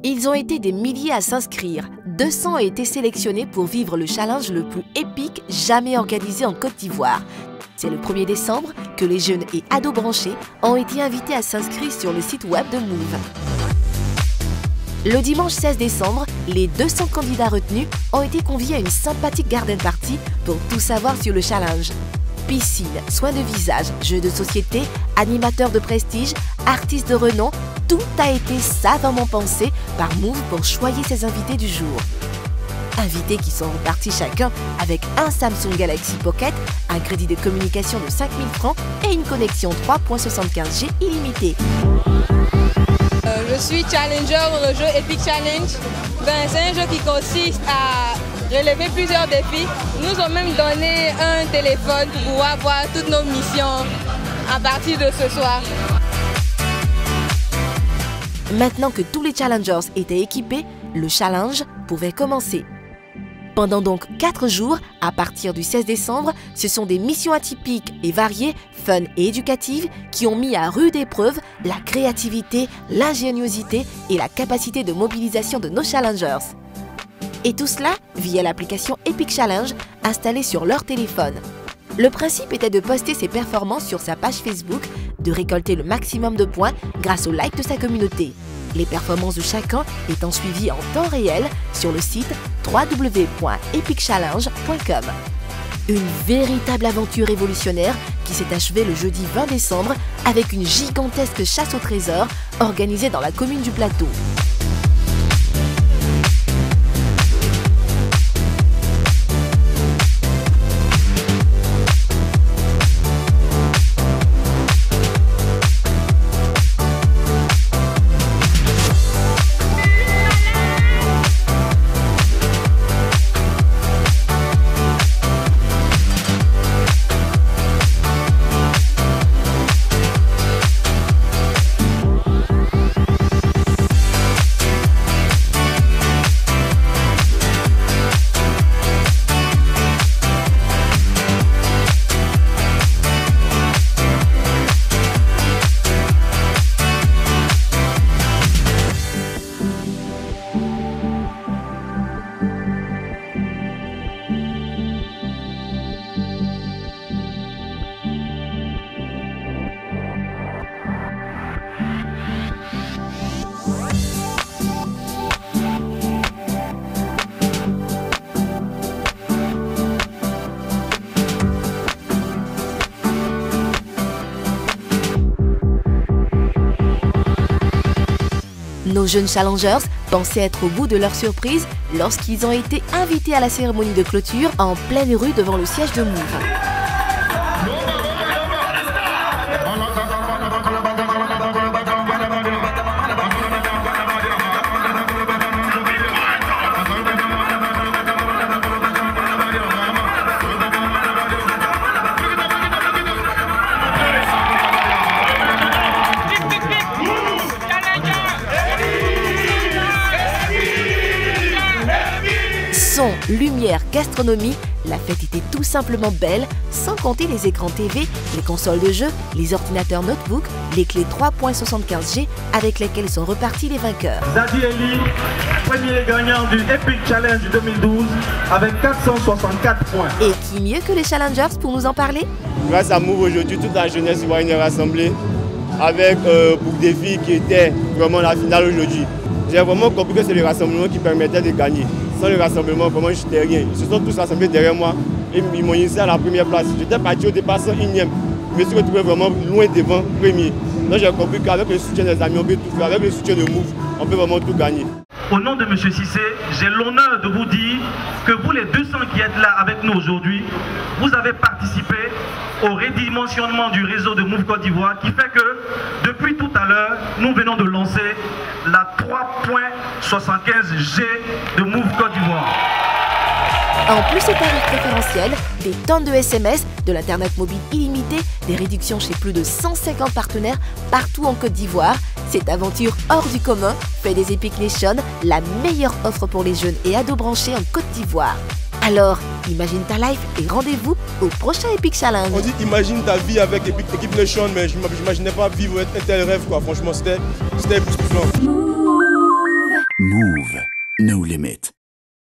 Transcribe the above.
Ils ont été des milliers à s'inscrire. 200 ont été sélectionnés pour vivre le challenge le plus épique jamais organisé en Côte d'Ivoire. C'est le 1er décembre que les jeunes et ados branchés ont été invités à s'inscrire sur le site web de Move. Le dimanche 16 décembre, les 200 candidats retenus ont été conviés à une sympathique garden party pour tout savoir sur le challenge. Piscine, soins de visage, jeux de société, animateurs de prestige, artistes de renom, tout a été savamment pensé par Move pour choyer ses invités du jour. Invités qui sont repartis chacun avec un Samsung Galaxy Pocket, un crédit de communication de 5 000 francs et une connexion 3.75G illimitée. Je suis challenger pour le jeu Epic Challenge. C'est un jeu qui consiste à relever plusieurs défis. Nous ont même donné un téléphone pour pouvoir voir toutes nos missions à partir de ce soir. Maintenant que tous les challengers étaient équipés, le challenge pouvait commencer. Pendant donc 4 jours, à partir du 16 décembre, ce sont des missions atypiques et variées, fun et éducatives, qui ont mis à rude épreuve la créativité, l'ingéniosité et la capacité de mobilisation de nos challengers. Et tout cela via l'application Epic Challenge installée sur leur téléphone. Le principe était de poster ses performances sur sa page Facebook, de récolter le maximum de points grâce au like de sa communauté. Les performances de chacun étant suivies en temps réel sur le site www.epicchallenge.com. Une véritable aventure révolutionnaire qui s'est achevée le jeudi 20 décembre avec une gigantesque chasse au trésor organisée dans la commune du Plateau. Nos jeunes challengers pensaient être au bout de leur surprise lorsqu'ils ont été invités à la cérémonie de clôture en pleine rue devant le siège de Move. Son, lumière, gastronomie, la fête était tout simplement belle, sans compter les écrans TV, les consoles de jeux, les ordinateurs notebook, les clés 3.75G avec lesquelles sont repartis les vainqueurs. Zadi Eli, premier gagnant du Epic Challenge 2012 avec 464 points. Et qui mieux que les challengers pour nous en parler? Grâce à Move aujourd'hui, toute la jeunesse ivoirienne est rassemblée avec pour défi qui était vraiment la finale aujourd'hui. J'ai vraiment compris que c'est le rassemblement qui permettait de gagner. Sans le rassemblement, vraiment, je n'étais rien. Ils se sont tous rassemblés derrière moi et ils m'ont initié à la première place. J'étais parti au départ 101e. Je me suis retrouvé vraiment loin devant, premier. Donc j'ai compris qu'avec le soutien des amis, on peut tout faire. Avec le soutien de Move, on peut vraiment tout gagner. Au nom de M. Cissé, j'ai l'honneur de vous dire que vous, les 200 qui êtes là avec nous aujourd'hui, vous avez participé au redimensionnement du réseau de Move Côte d'Ivoire qui fait que, depuis tout à l'heure, nous venons de lancer la 3.75G de Move Côte d'Ivoire. En plus des tarifs préférentiels, des tonnes de SMS, de l'internet mobile illimité, des réductions chez plus de 150 partenaires partout en Côte d'Ivoire, cette aventure hors du commun fait des Epic Nation la meilleure offre pour les jeunes et ados branchés en Côte d'Ivoire. Alors, imagine ta life et rendez-vous au prochain Epic Challenge. On dit imagine ta vie avec Epic Nation, mais je n'imaginais pas vivre un tel rêve, quoi. Franchement, c'était époustouflant. Move. No limit.